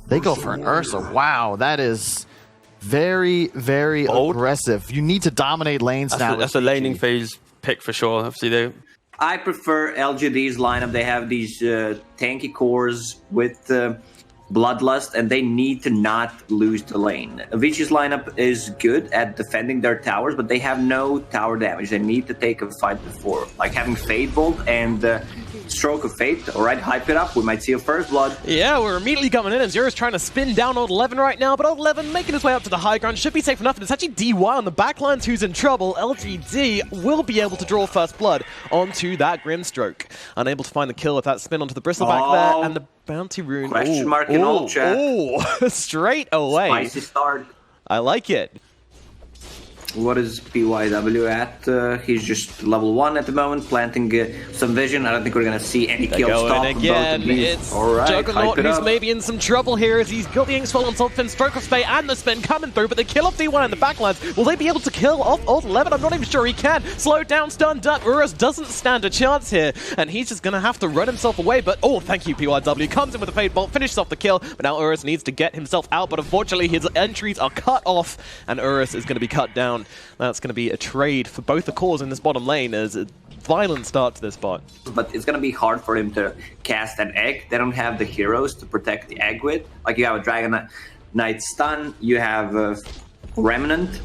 They go for an Ursa. Wow, that is very, very aggressive. You need to dominate lanes now. That's a laning phase pick for sure. Obviously, I prefer LGD's lineup. They have these tanky cores with Bloodlust, and they need to not lose the lane. Avicii's lineup is good at defending their towers, but they have no tower damage. They need to take a fight before, like having Fade Bolt and Stroke of Fate. All right, hype it up. We might see a first blood. Yeah, we're immediately coming in, and Zero's trying to spin down Old 11 right now, but Old 11 making his way up to the high ground. Should be safe enough, and it's actually DY on the backlines who's in trouble. LGD will be able to draw first blood onto that Grimstroke. Unable to find the kill with that spin onto the Bristleback there, and the bounty rune. Question mark in all chat. Oh, straight away. Spicy start. I like it. What is PYW at? He's just level 1 at the moment, planting some vision. I don't think we're going to see any kills stop again. It's Juggernaut who's maybe in some trouble here as he's got the Inkswell on top of him, Stroke of Spade and the spin coming through, but the kill off D1 in the backlines. Will they be able to kill off Old 11? I'm not even sure he can. Slowed down, stunned up. Urus doesn't stand a chance here, and he's just going to have to run himself away, but oh, thank you, PYW. Comes in with a Fade Bolt, finishes off the kill, but now Urus needs to get himself out, but unfortunately his entries are cut off, and Urus is going to be cut down. That's going to be a trade for both the cores in this bottom lane as a violent start to this bot. But it's going to be hard for him to cast an egg. They don't have the heroes to protect the egg with. Like you have a Dragon Knight stun, you have a Remnant.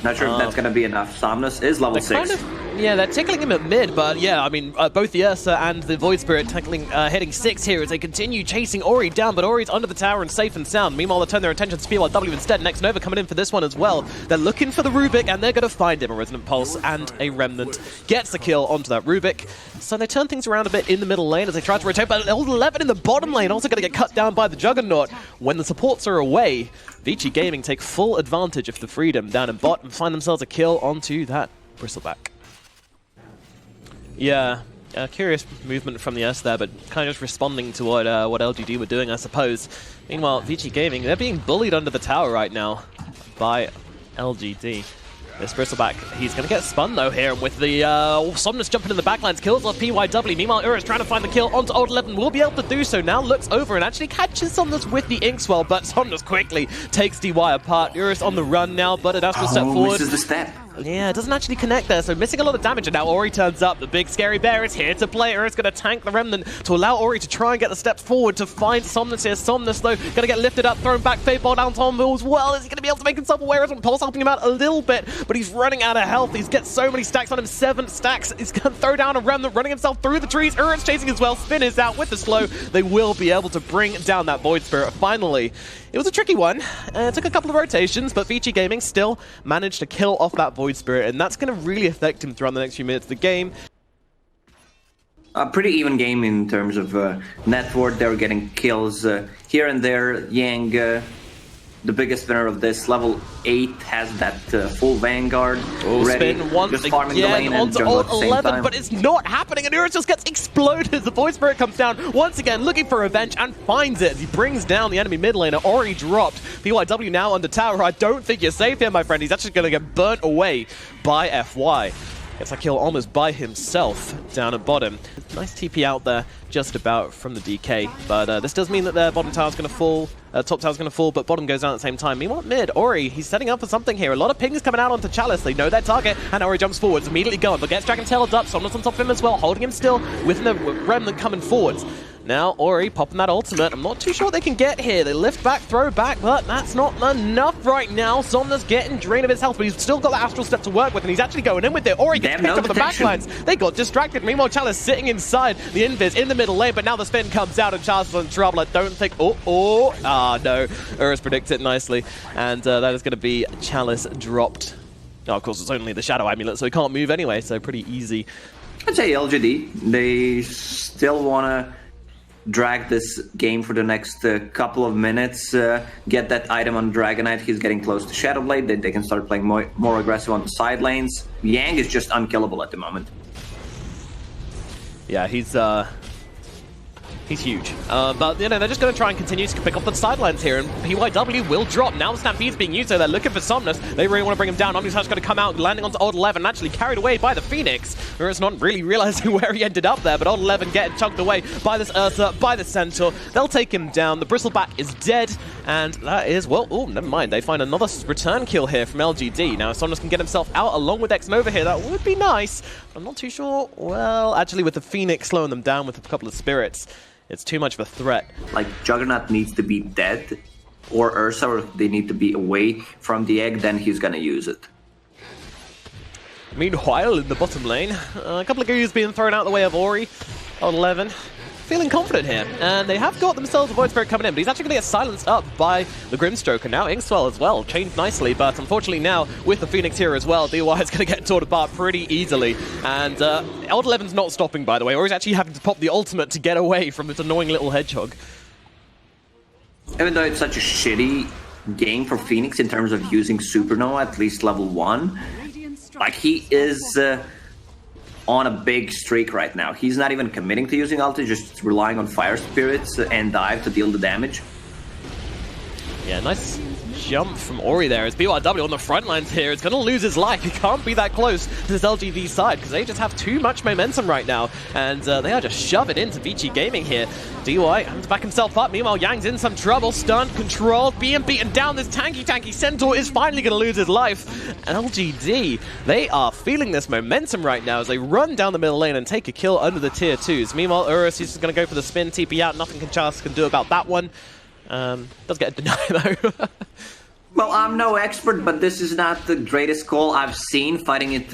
Not sure if that's going to be enough. Somnus is level 6. Yeah, they're tickling him at mid, but yeah, I mean, both the Ursa and the Void Spirit tackling, hitting 6 here as they continue chasing Ori down, but Ori's under the tower and safe and sound. Meanwhile, they turn their attention to PYW instead. Next Nova coming in for this one as well. They're looking for the Rubik, and they're going to find him. A Resonant Pulse and a Remnant gets the kill onto that Rubik. So they turn things around a bit in the middle lane as they try to rotate, but Old 11 in the bottom lane also going to get cut down by the Juggernaut. When the supports are away, Vici Gaming take full advantage of the freedom down in bot and find themselves a kill onto that Bristleback. Yeah, curious movement from the S there, but kind of just responding to what LGD were doing, I suppose. Meanwhile, Vici Gaming, they're being bullied under the tower right now by LGD. This Bristleback, he's going to get spun though here with the Somnus jumping in the backlines, kills off PYW. Meanwhile, Urus trying to find the kill onto Old 11, will be able to do so now, looks over and actually catches Somnus with the Inkswell, but Somnus quickly takes DY apart. Urus on the run now, but an astral step forward. Misses the step. Yeah, it doesn't actually connect there, so missing a lot of damage, and now Ori turns up. The big scary bear is here to play. Urus going to tank the Remnant to allow Ori to try and get the steps forward to find Somnus here. Somnus, though, going to get lifted up, thrown back, Fade Ball down Tom as well. Is he going to be able to make himself aware of Pulse helping him out a little bit, but he's running out of health. He's got so many stacks on him, 7 stacks. He's going to throw down a Remnant, running himself through the trees. Urus chasing as well. Spin is out with the slow. They will be able to bring down that Void Spirit finally. It was a tricky one. It took a couple of rotations, but Vici Gaming still managed to kill off that Void Spirit, and that's going to really affect him throughout the next few minutes of the game. A pretty even game in terms of net worth. They were getting kills here and there. Yang, the biggest winner of this, level 8, has that full Vanguard ready. Spin once just farming the lane onto and Old at the same 11, time. but it's not happening, and Urus just gets exploded. The Void Spirit comes down once again, looking for revenge, and finds it as he brings down the enemy mid laner. Ori dropped. PYW now under tower. I don't think you're safe here, my friend. He's actually going to get burnt away by FY. Gets a kill almost by himself down at bottom. Nice TP out there, just about from the DK. But this does mean that their bottom tower's going to fall. Top tower's going to fall, but bottom goes down at the same time. Meanwhile, mid, Ori, he's setting up for something here. A lot of pings coming out onto Chalice. They know their target, and Ori jumps forwards, immediately gone, but gets Dragon Tailed up. Somnus on top of him as well, holding him still with the Remnant coming forwards. Now, Ori popping that ultimate. I'm not too sure what they can get here. They lift back, throw back, but that's not enough right now. Somnus getting drained of his health, but he's still got the Astral Step to work with, and he's actually going in with it. Ori gets picked up on the backlines. They got distracted. Meanwhile, Chalice sitting inside the invis in the middle lane, but now the spin comes out, and Chalice is in trouble. I don't think... no. Urus predicts it nicely, and that is going to be Chalice dropped. Oh, of course, it's only the Shadow Amulet, so he can't move anyway, so pretty easy. I'd say LGD, they still want to drag this game for the next couple of minutes, get that item on Dragon Knight. He's getting close to Shadowblade. They can start playing more aggressive on the side lanes. Yang is just unkillable at the moment. Yeah, he's He's huge. But, you know, they're just going to try and continue to pick up the sidelines here, and PYW will drop. Now the Stampede's being used, so they're looking for Somnus. They really want to bring him down. OmniSlash going to come out, landing onto Old 11, actually carried away by the Phoenix. Whereas not really realizing where he ended up there, but Old 11 getting chunked away by this Ursa, by the Centaur. They'll take him down. The Bristleback is dead, and that is, well, oh, never mind. They find another return kill here from LGD. Now, if Somnus can get himself out along with X-Nova here, that would be nice. I'm not too sure. Well, actually, with the Phoenix slowing them down with a couple of spirits, it's too much of a threat. Like, Juggernaut needs to be dead, or Ursa, or if they need to be away from the egg, then he's gonna use it. Meanwhile, in the bottom lane, a couple of goos being thrown out the way of Ori on 11. Feeling confident here, and they have got themselves a Void Spirit coming in, but he's actually going to get silenced up by the Grimstroke, and now Inkswell as well, chained nicely, but unfortunately now, with the Phoenix here as well, DY is going to get torn apart pretty easily, and Old 11's not stopping, by the way, or he's actually having to pop the ultimate to get away from this annoying little hedgehog. Even though it's such a shitty game for Phoenix in terms of using Supernova, at least level 1, like, he is on a big streak right now. He's not even committing to using ulti, just relying on Fire Spirits and Dive to deal the damage. Yeah, nice jump from Ori there as BYW on the front lines here is going to lose his life. He can't be that close to this LGD side because they just have too much momentum right now, and they are just shoving into VG Gaming here. DY having to back himself up. Meanwhile, Yang's in some trouble. Stunned, controlled, being beaten down. This tanky Centaur is finally going to lose his life. And LGD, they are feeling this momentum right now as they run down the middle lane and take a kill under the tier 2s. Meanwhile, Urus is just going to go for the spin, TP out. Nothing Charles can do about that one. Does get a deny though. Well, I'm no expert, but this is not the greatest call I've seen, fighting it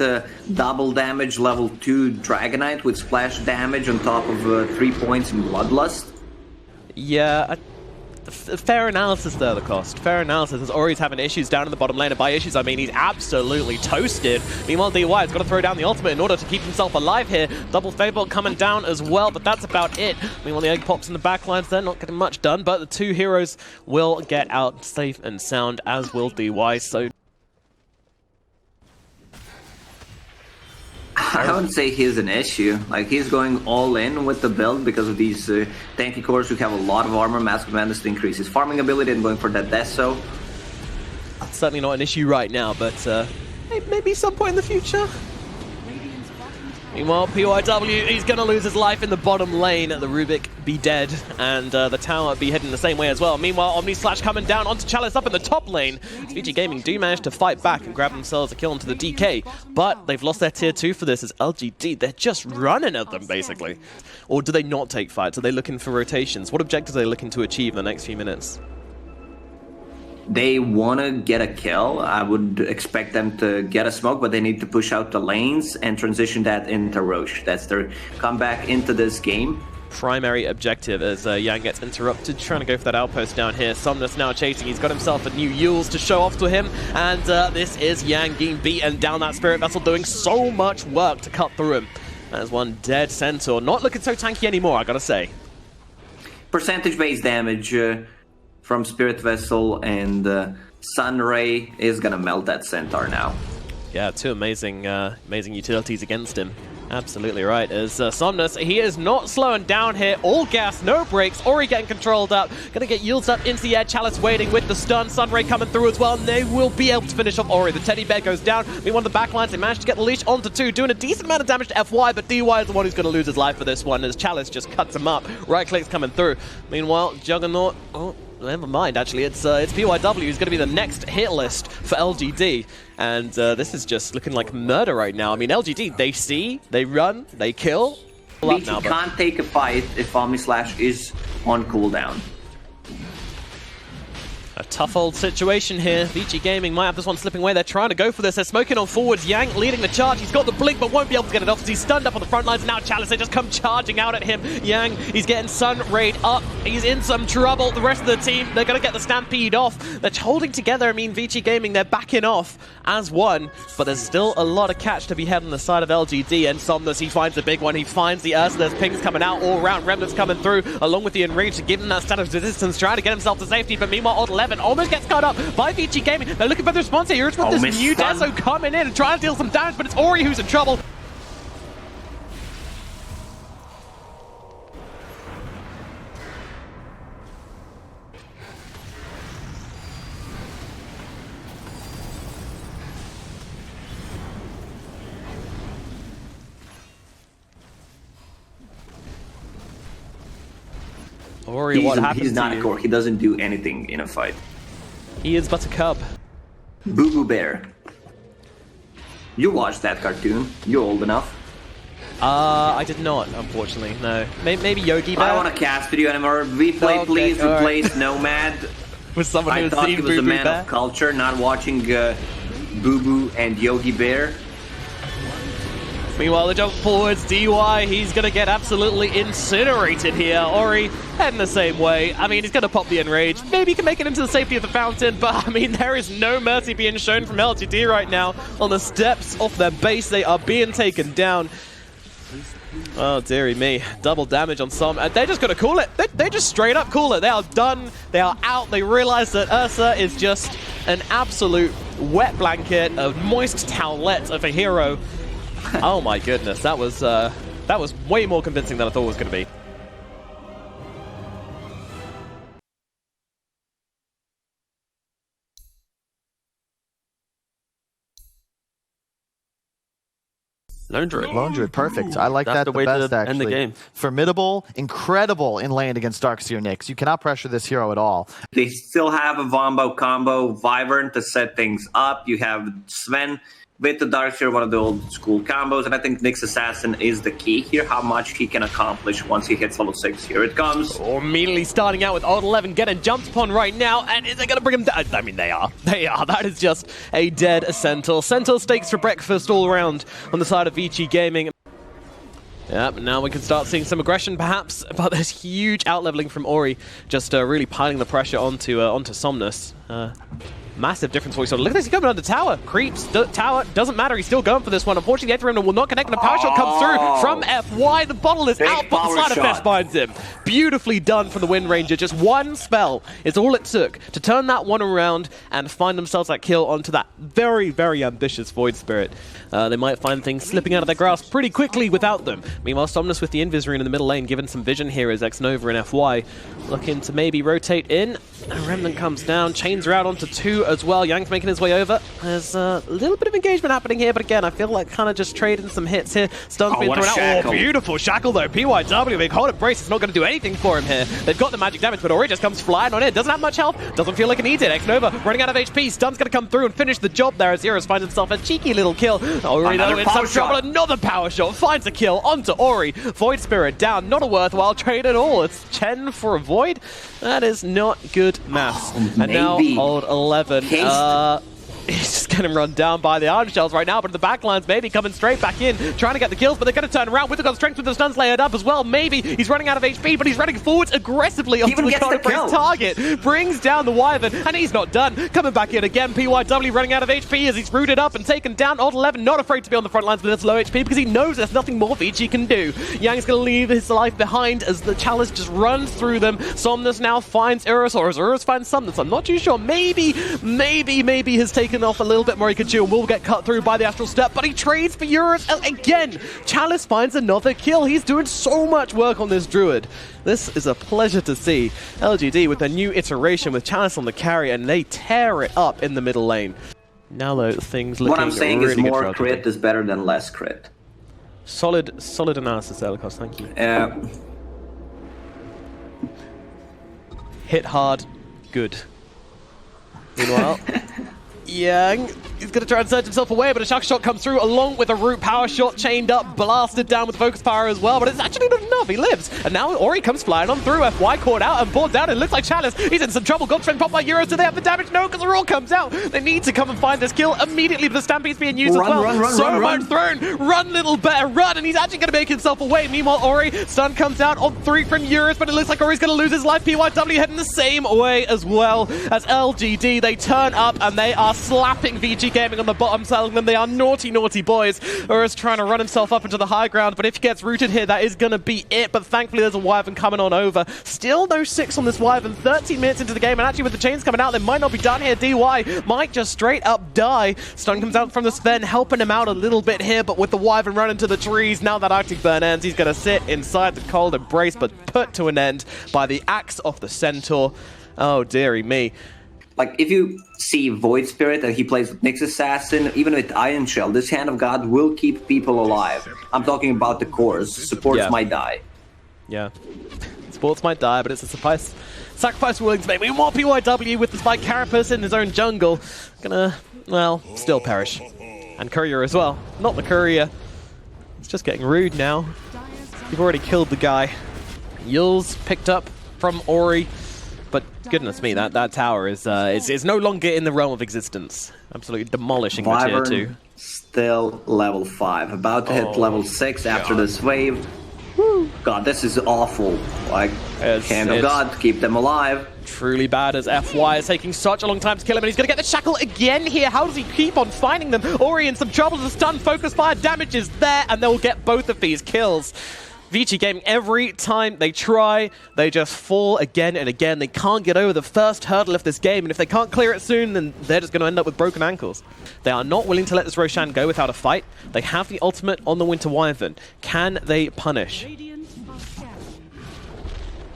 double damage level 2 Dragonite with splash damage on top of 3 points in Bloodlust. Yeah, fair analysis there, the cost. Fair analysis, as Ori's having issues down in the bottom lane, and by issues I mean he's absolutely toasted. Meanwhile, DY has got to throw down the ultimate in order to keep himself alive here. Double Fable coming down as well, but that's about it. Meanwhile, the egg pops in the backlines, they're not getting much done, but the two heroes will get out safe and sound, as will DY, so... I wouldn't say he's an issue. Like, he's going all in with the build because of these tanky cores who have a lot of armor, Mask of Madness to increase his farming ability and going for that Deso. Certainly not an issue right now, but maybe some point in the future. Meanwhile, PYW, he's going to lose his life in the bottom lane. The Rubik be dead, and the tower be heading the same way as well. Meanwhile, OmniSlash coming down onto Chalice up in the top lane. VG Gaming do manage to fight back and grab themselves a kill onto the DK, but they've lost their tier 2 for this as LGD. They're just running at them, basically. Or do they not take fights? Are they looking for rotations? What objectives are they looking to achieve in the next few minutes? They want to get a kill. I would expect them to get a smoke, but they need to push out the lanes and transition that into Roche. That's their comeback into this game. Primary objective as Yang gets interrupted, trying to go for that outpost down here. Somnus now chasing. He's got himself a new Yules to show off to him, and this is Yang being beaten down that Spirit Vessel, doing so much work to cut through him. There's one dead Centaur. Not looking so tanky anymore, I gotta say. Percentage-based damage from Spirit Vessel, and Sunray is gonna melt that Centaur now. Yeah, two amazing utilities against him. Absolutely right. As Somnus, he is not slowing down here. All gas, no brakes. Ori getting controlled up. Gonna get Yules up into the air. Chalice waiting with the stun. Sunray coming through as well, and they will be able to finish off Ori. The teddy bear goes down. Meanwhile, the backlines, they managed to get the leash onto 2, doing a decent amount of damage to FY, but DY is the one who's going to lose his life for this one as Chalice just cuts him up. Right click's coming through. Meanwhile, Juggernaut... Oh, never mind, actually. It's PYW who's going to be the next hit list for LGD. And this is just looking like murder right now. I mean, LGD, they see, they run, they kill. VG can't take a fight if OmniSlash is on cooldown. A tough old situation here. VG Gaming might have this one slipping away. They're trying to go for this. They're smoking on forwards. Yang leading the charge. He's got the blink, but won't be able to get it off because he's stunned up on the front lines. Now Chalice, they just come charging out at him. Yang, he's getting Sun Raid up. He's in some trouble. The rest of the team, they're going to get the Stampede off. They're holding together. I mean, VG Gaming, they're backing off as one, but there's still a lot of catch to be had on the side of LGD. And Somnus, he finds the big one. He finds the Ursa. There's pings coming out all around. Remnants coming through, along with the Enrage to give him that status resistance, trying to get himself to safety. But meanwhile, Odd 11 almost gets cut up by VG Gaming. They're looking for the response here. It's with this new Deso coming in and trying to deal some damage, but it's Ori who's in trouble. Ori, what happened He's not to a you? core. He doesn't do anything in a fight. He is but a cub. Boo Boo Bear. You watched that cartoon. You're old enough. I did not, unfortunately. No. Maybe Yogi Bear. I don't want to cast with you anymore. Replay, Okay, please. all right. Replace Nomad. Was someone who I had thought seen he was a Boo Boo man Bear? of culture, not watching Boo Boo and Yogi Bear. Meanwhile, the jump forwards, DY, he's going to get absolutely incinerated here. Ori heading the same way. I mean, he's going to pop the Enrage. Maybe he can make it into the safety of the fountain, but I mean, there is no mercy being shown from LGD right now. On the steps off their base, they are being taken down. Oh, dearie me. Double damage on some. And they're just going to call it. They just straight up call it. They are done. They are out. They realize that Ursa is just an absolute wet blanket, a moist towelette of a hero. Oh my goodness, that was way more convincing than I thought it was going to be. Lone Druid. Lone Druid, perfect. I like That's that the the way best, to actually. end the game. Formidable, incredible in lane against Darkseer Nyx. You cannot pressure this hero at all. They still have a Vombo combo Wyvern to set things up. You have Sven with the Darkseer, one of the old school combos, and I think Nyx Assassin is the key here, how much he can accomplish once he hits level 6. Here it comes. Oh, immediately starting out with Odd 11 getting jumped upon right now, and is they going to bring him down? I mean, they are. They are. That is just a dead Centaur. Centaur steaks for breakfast all around on the side of Vici Gaming. Yep, now we can start seeing some aggression perhaps, but there's huge outleveling from Ori, just really piling the pressure onto Somnus. Massive difference for you. So look at this, he's coming under tower. Creeps, tower, doesn't matter, he's still going for this one. Unfortunately, the Ethereum will not connect, and a power shot comes through from FY. The bottle is Big out, but the power sleight of fist shot. binds him. Beautifully done from the Wind Ranger. Just one spell is all it took to turn that one around and find themselves that kill onto that very, very ambitious Void Spirit. They might find things slipping out of their grasp pretty quickly without them. Meanwhile, Somnus with the Invis rune in the middle lane, given some vision here as X-Nova and FY looking to maybe rotate in. And Remnant comes down, chains are out onto 2 as well. Yang's making his way over. There's a little bit of engagement happening here, but again, I feel like kind of just trading some hits here. Stun's being what a thrown out. shackle. Oh, beautiful shackle though. PYW, big hold of brace. It's not going to do anything for him here. They've got the magic damage, but Ori just comes flying on in. Doesn't have much health. Doesn't feel like it needs it. X-Nova running out of HP. Stun's going to come through and finish the job there as Zeros finds himself a cheeky little kill. Ori though in some trouble. Another power shot. Finds a kill onto Ori. Void Spirit down. Not a worthwhile trade at all. It's Chen for a Void. That is not good maths. And now old 11. He's just getting run down by the Iron Shells right now, but the backlines maybe coming straight back in, trying to get the kills, but they're going to turn around with the strength with the stuns layered up as well. Maybe he's running out of HP, but he's running forwards aggressively onto the Counter-Break target. Brings down the Wyvern, and he's not done. Coming back in again, PYW running out of HP as he's rooted up and taken down. Odd 11 not afraid to be on the front lines with this low HP because he knows there's nothing more Vici can do. Yang's going to leave his life behind as the chalice just runs through them. Somnus now finds Urus, or as Urus finds Somnus, I'm not too sure. Maybe has taken off a little bit more he could chew and will get cut through by the Astral Step, but he trades for Urus again. Chalice finds another kill. He's doing so much work on this Druid. This is a pleasure to see. LGD with their new iteration with Chalice on the carry, and they tear it up in the middle lane. Now though, things looking What I'm saying really is good more for crit LGD. is better than less crit. Solid analysis, Elikos, thank you. Hit hard, good. Meanwhile, Yang, he's going to try and surge himself away, but a shock shot comes through along with a root power shot chained up, blasted down with focus power as well, but it's actually not enough. He lives. And now Ori comes flying on through. FY caught out and pulled down. It looks like Chalice. He's in some trouble. God strength popped by Euros. Do they have the damage? No, because the roll comes out. They need to come and find this kill immediately, but the Stampede's being used as well. So much thrown. Run, little bear, run. And he's actually going to make himself away. Meanwhile, Ori, stun comes out on 3 from Euros, but it looks like Ori's going to lose his life. PYW heading the same way as well as LGD. They turn up and they are slapping VG Gaming on the bottom, telling them they are naughty, naughty boys. Urus trying to run himself up into the high ground, but if he gets rooted here, that is going to be it. But thankfully, there's a Wyvern coming on over. Still no 6 on this Wyvern. 13 minutes into the game, and actually with the chains coming out, they might not be done here. DY might just straight up die. Stun comes out from the Sven, helping him out a little bit here, but with the Wyvern running to the trees, now that Arctic Burn ends, he's going to sit inside the cold embrace, but put to an end by the axe of the Centaur. Oh, dearie me. Like, if you see Void Spirit and he plays with Nyx Assassin, even with Iron Shell, this Hand of God will keep people alive. I'm talking about the cores. Supports might die. Yeah. Sports might die, but it's a sacrifice we're willing to make. Meanwhile, PYW with the Spike Carapace in his own jungle, gonna, well, still perish. And Courier as well. Not the Courier. It's just getting rude now. You've already killed the guy. Yule's picked up from Ori. But goodness me, that tower is no longer in the realm of existence. Absolutely demolishing the tier 2. Still level 5. About to hit level 6 after this wave. Woo. God, this is awful. Like, hand of God, keep them alive. Truly bad as FY is taking such a long time to kill him, and he's going to get the shackle again here. How does he keep on finding them? Ori in some trouble. The stun, focus fire, damage is there, and they'll get both of these kills. VG Gaming, every time they try, they just fall again and again. They can't get over the first hurdle of this game, and if they can't clear it soon, then they're just going to end up with broken ankles. They are not willing to let this Roshan go without a fight. They have the ultimate on the Winter Wyvern. Can they punish?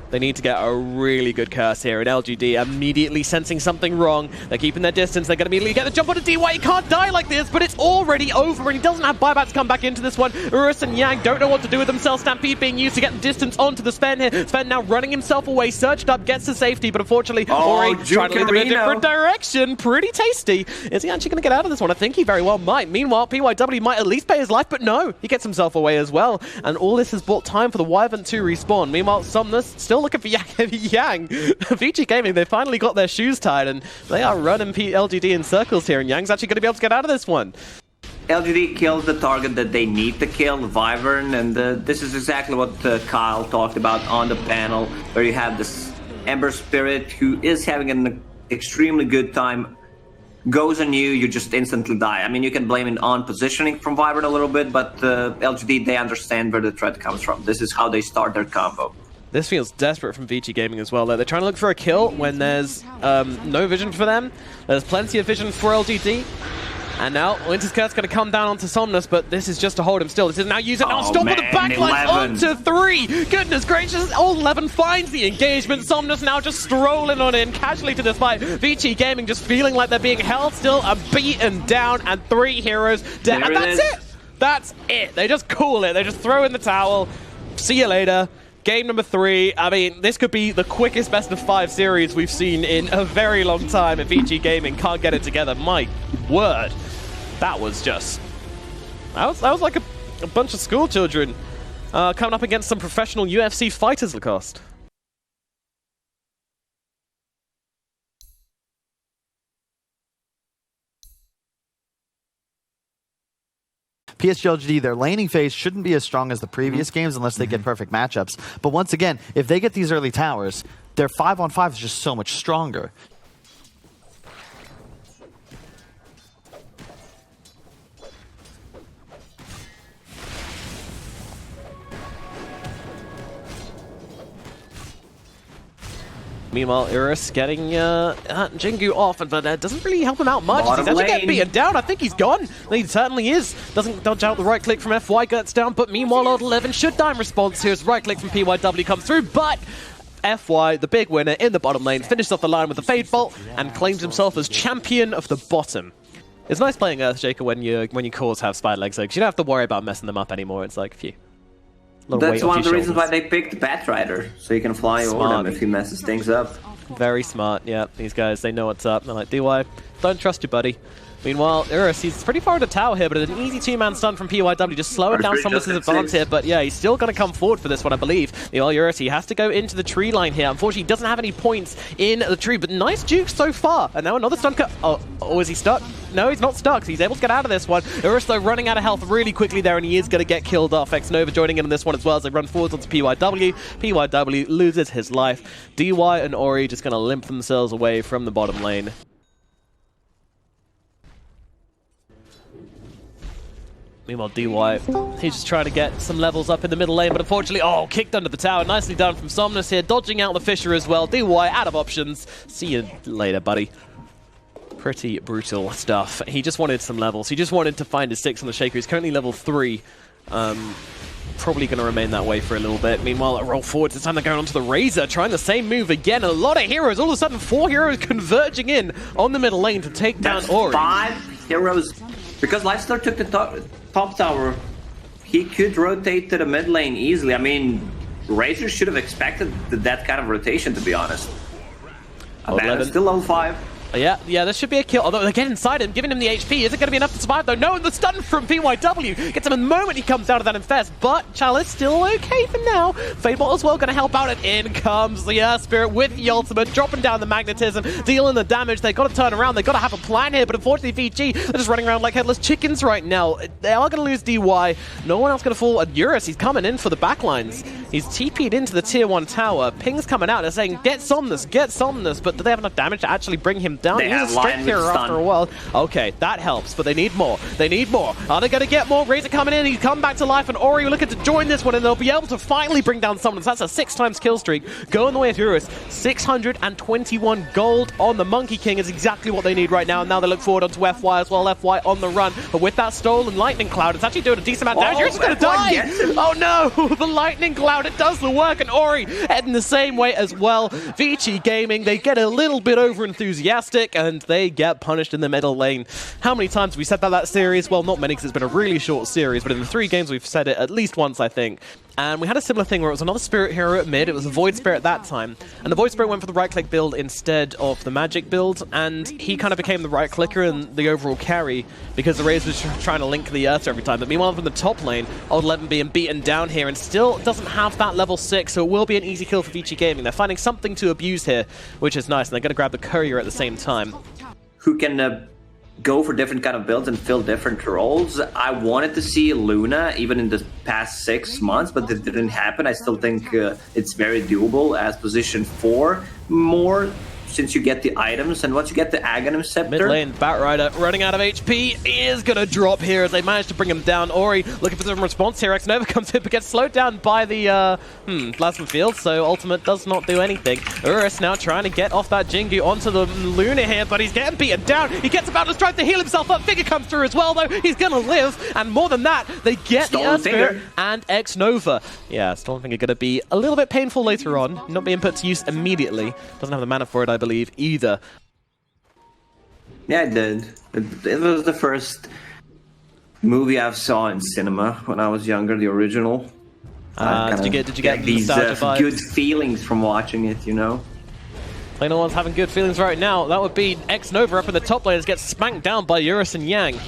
They need to get a really good curse here, and LGD immediately sensing something wrong. They're keeping their distance. They're going to immediately get the jump onto DY. He can't die like this, but it's already over, and he doesn't have buyback to come back into this one. Urus and Yang don't know what to do with themselves. Stampede being used to get the distance onto the Sven here. Sven now running himself away, surged up, gets to safety, but unfortunately, Ori trying to lead them in a different direction. Pretty tasty. Is he actually going to get out of this one? I think he very well might. Meanwhile, PYW might at least pay his life, but no, he gets himself away as well. And all this has bought time for the Wyvern to respawn. Meanwhile, Somnus still looking for Yang. VG Gaming, they finally got their shoes tied, and they are running LGD in circles here, and Yang's actually going to be able to get out of this one. LGD kills the target that they need to kill, the Wyvern, and this is exactly what Kyle talked about on the panel, where you have this Ember Spirit who is having an extremely good time, goes on you, you just instantly die. I mean, you can blame it on positioning from Wyvern a little bit, but LGD, they understand where the threat comes from. This is how they start their combo. This feels desperate from VG Gaming as well. They're trying to look for a kill when there's no vision for them. There's plenty of vision for LGD. And now Winter's Curse going to come down onto Somnus, but this is just to hold him still. This is now using stop with the backlines onto 3. Goodness gracious, old 11 finds the engagement. Somnus now just strolling on in casually to this fight. VG Gaming just feeling like they're being held still and beaten down, and 3 heroes dead. And that's it. That's it. They just call it. They just throw in the towel. See you later. Game number 3, I mean, this could be the quickest best of 5 series we've seen in a very long time if VG Gaming can't get it together. My word. That was just... That was like a bunch of school children coming up against some professional UFC fighters, Lacoste. PSG.LGD, their laning phase shouldn't be as strong as the previous games unless they get perfect matchups. But once again, if they get these early towers, their 5-on-5 is just so much stronger. Meanwhile, Urus getting Jingu off, but that doesn't really help him out much. He's actually getting beaten down. I think he's gone. He certainly is. Doesn't dodge out the right click from FY, gets down, but meanwhile, Old 11 should die in response. Here's right click from PYW comes through, but FY, the big winner in the bottom lane, finishes off the line with the Fade Bolt and claims himself as champion of the bottom. It's nice playing Earthshaker when your cores have spider legs, because you don't have to worry about messing them up anymore. It's like, phew. That's one of the reasons why they picked Batrider, so you can fly over them if he messes things up. Very smart, yeah. These guys, they know what's up. They're like, DY, don't trust you, buddy. Meanwhile, Urus, he's pretty far into tower here, but an easy 2-man stun from PYW, just slowing down some of his advance here, but yeah, he's still going to come forward for this one, I believe. Meanwhile, Urus, he has to go into the tree line here. Unfortunately, he doesn't have any points in the tree, but nice juke so far. And now another stun cut. Oh, is he stuck? No, he's not stuck, so he's able to get out of this one. Urus, though, running out of health really quickly there, and he is going to get killed off. X-Nova joining in on this one as well as they run forwards onto PYW. PYW loses his life. DY and Ori just going to limp themselves away from the bottom lane. Meanwhile, DY, he's just trying to get some levels up in the middle lane, but unfortunately, kicked under the tower. Nicely done from Somnus here, dodging out the Fissure as well. DY out of options. See you later, buddy. Pretty brutal stuff. He just wanted some levels. He just wanted to find his 6 on the Shaker. He's currently level 3. Probably going to remain that way for a little bit. Meanwhile, a roll forward. This time they're going onto the Razor, trying the same move again. A lot of heroes. All of a sudden, 4 heroes converging in on the middle lane to take down Ori. 5 heroes. Because Lifestar took the top tower, he could rotate to the mid lane easily. I mean, Razor should have expected that kind of rotation, to be honest. Level Still level 5. Yeah, this should be a kill. Although they get inside him, giving him the HP. Is it going to be enough to survive, though? No, and the stun from PYW gets him a moment he comes out of that infest. But Chalice still okay for now. Fable as well going to help out, and in comes the Spirit with the ultimate, dropping down the magnetism, dealing the damage. They got to turn around. They got to have a plan here, but unfortunately, VG, they're just running around like headless chickens right now. They are going to lose DY. No one else going to fall. And Eurus, he's coming in for the backlines. He's TP'd into the tier 1 tower. Ping's coming out. They're saying, get Somnus, get Somnus. But do they have enough damage to actually bring him down? They have He's a strength hero after a while. Okay, that helps, but they need more. They need more. Are they going to get more? Razor coming in. He's come back to life, and Ori looking to join this one, and they'll be able to finally bring down Somnus. That's a 6 times kill streak. Going the way of Eurus. 621 gold on the Monkey King is exactly what they need right now. And now they look forward onto FY as well. FY on the run, but with that stolen lightning cloud, it's actually doing a decent amount of damage. Eurus is going to die. Oh no, the lightning cloud, it does the work, and Ori heading the same way as well. Vici Gaming, they get a little bit over enthusiastic, and they get punished in the middle lane. How many times have we said that series? Well, not many, because it's been a really short series, but in the 3 games we've said it at least once, I think. And we had a similar thing where it was another Spirit hero at mid. It was a Void Spirit that time. And the Void Spirit went for the right-click build instead of the magic build, and he kind of became the right-clicker and the overall carry because the Razor was trying to link the Earth every time. But meanwhile, from the top lane, Old Eleven being beaten down here and still doesn't have that level 6, so it will be an easy kill for Vici Gaming. They're finding something to abuse here, which is nice, and they're going to grab the Courier at the same time. Who can go for different kind of builds and fill different roles. I wanted to see Luna even in the past 6 months, but it didn't happen. I still think it's very doable as position 4 more, since you get the items, and once you get the Aghanim Scepter... Mid lane, Batrider running out of HP is going to drop here as they manage to bring him down. Ori looking for some response here. Xnova comes in but gets slowed down by the plasma field, so ultimate does not do anything. Urus now trying to get off that Jingu onto the Luna here, but he's getting beaten down. He gets about to strive to heal himself up. Figure comes through as well, though. He's going to live, and more than that, they get the Earth Spirit and Xnova. Yeah, Stolen Finger going to be a little bit painful later on, not being put to use immediately. Doesn't have the mana for it, I believe, either. Yeah, it did. It was the first movie I saw in cinema when I was younger, the original. Did you get these vibes? good feelings from watching it, you know? Plain no one's having good feelings right now. That would be Xnova up in the top lane, gets spanked down by Eurus and Yang.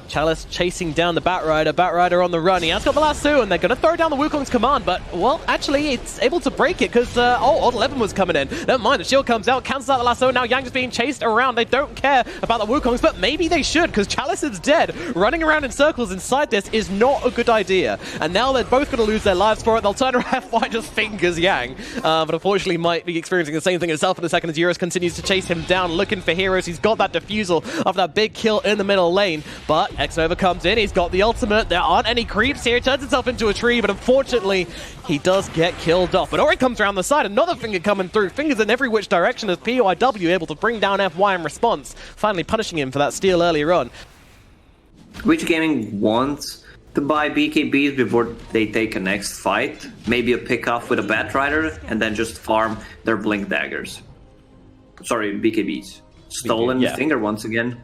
Chalice chasing down the Batrider. Batrider on the run. He has got the lasso, and they're going to throw down the Wukong's command, but, well, actually, it's able to break it because, Old 11 was coming in. Never mind, the shield comes out, cancels out the lasso, now Yang is being chased around. They don't care about the Wukongs, but maybe they should, because Chalice is dead. Running around in circles inside this is not a good idea, and now they're both going to lose their lives for it. They'll turn around, FY just fingers Yang, but unfortunately might be experiencing the same thing himself in a second as Eurus continues to chase him down, looking for heroes. He's got that defusal of that big kill in the middle lane, but Xnova comes in. He's got the ultimate. There aren't any creeps here. He turns himself into a tree, but unfortunately, he does get killed off. But Ori comes around the side. Another finger coming through. Fingers in every which direction as PYW able to bring down FY in response, finally punishing him for that steal earlier on. Which Gaming wants to buy BKBs before they take a next fight? Maybe a pick-off with a Batrider, and then just farm their Blink Daggers. Sorry, BKBs. Stolen Finger once again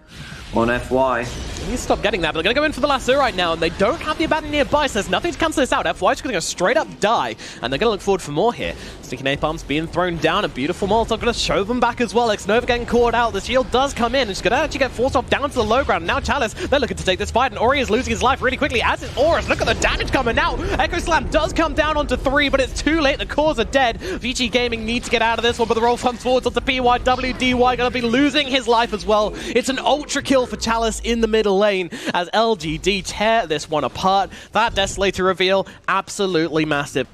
on FY. They need to stop getting that, but they're going to go in for the lasso right now, and they don't have the Abandon nearby, so there's nothing to cancel this out. FY's going to go straight up die, and they're going to look forward for more here. Sticky Napalm's being thrown down, a beautiful Molotov going to show them back as well. Xnova getting caught out, the shield does come in, and she's going to actually get forced off down to the low ground. Now Chalice, they're looking to take this fight, and Ori is losing his life really quickly, as is Horus. Look at the damage coming out. Echo Slam does come down onto 3, but it's too late. The cores are dead. VG Gaming needs to get out of this one, but the roll comes forwards onto PYW. DY going to be losing his life as well. It's an ultra kill for Chalice in the middle lane as LGD tear this one apart. That Desolator reveal, absolutely massive.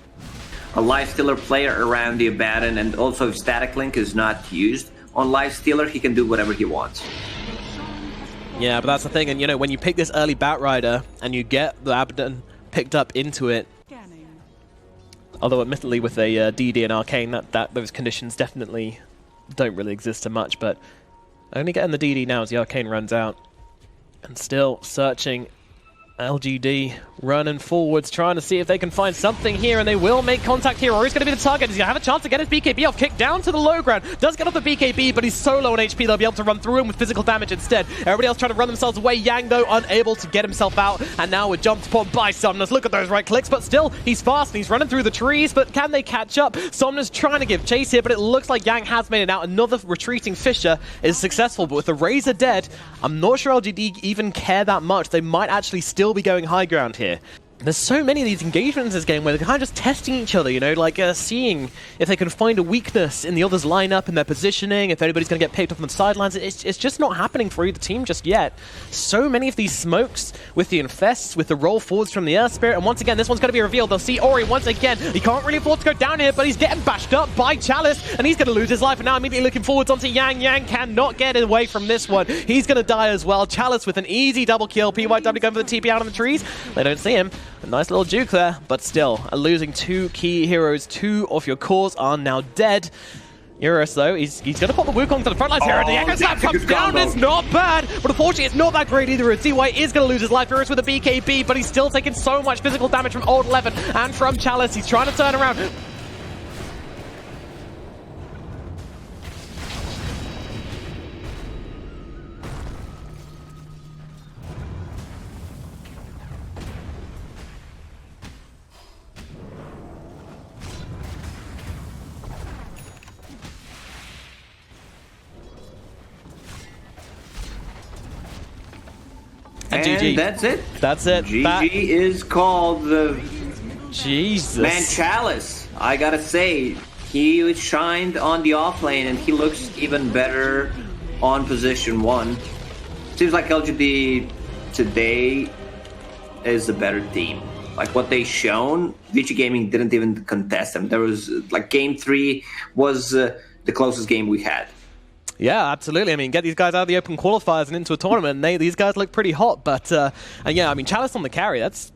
A Lifestealer player around the Abaddon, and also if Static Link is not used on Lifestealer, he can do whatever he wants. Yeah, but that's the thing, and you know, when you pick this early Batrider and you get the Abaddon picked up into it, although admittedly with a DD and Arcane, those conditions definitely don't really exist so much, but only getting the DD now as the Arcane runs out. And still searching LGD running forwards, trying to see if they can find something here, and they will make contact here. Or he's going to be the target. He's going to have a chance to get his BKB off. Kick down to the low ground. Does get off the BKB, but he's so low on HP, they'll be able to run through him with physical damage instead. Everybody else trying to run themselves away. Yang, though, unable to get himself out. And now we're jumped upon by Somnus. Look at those right clicks, but still, he's fast and he's running through the trees. But can they catch up? Somnus trying to give chase here, but it looks like Yang has made it out. Another retreating Fisher is successful, but with the Razor dead, I'm not sure LGD even care that much. They might actually still be going high ground here. There's so many of these engagements in this game where they're kind of just testing each other, you know, like seeing if they can find a weakness in the other's lineup and their positioning, if anybody's going to get picked up on the sidelines. It's just not happening for either team just yet. So many of these smokes with the infests, with the roll forwards from the Earth Spirit, and once again, this one's going to be revealed. They'll see Ori once again. He can't really afford to go down here, but he's getting bashed up by Chalice, and he's going to lose his life, and now immediately looking forwards onto Yang. Yang cannot get away from this one. He's going to die as well. Chalice with an easy double kill. PYW going for the TP out on the trees. They don't see him. A nice little juke there, but still, losing 2 key heroes. 2 of your cores are now dead. Eurus, though, he's going to pop the Wukong to the front lines here, and the Echo Slap comes down. It's not bad, but unfortunately, it's not that great either. And CY is going to lose his life. Eurus with a BKB, but he's still taking so much physical damage from Old Eleven and from Chalice. He's trying to turn around. And GG. That's it. That's it. GG is called the Jesus. Man Chalice. I gotta say, he shined on the offlane and he looks even better on position 1. Seems like LGD today is a better team. Like what they shown, Vici Gaming didn't even contest them. There was like game 3 was the closest game we had. Yeah, absolutely. I mean, get these guys out of the open qualifiers and into a tournament, and these guys look pretty hot. But, and yeah, I mean, Chalice on the carry, that's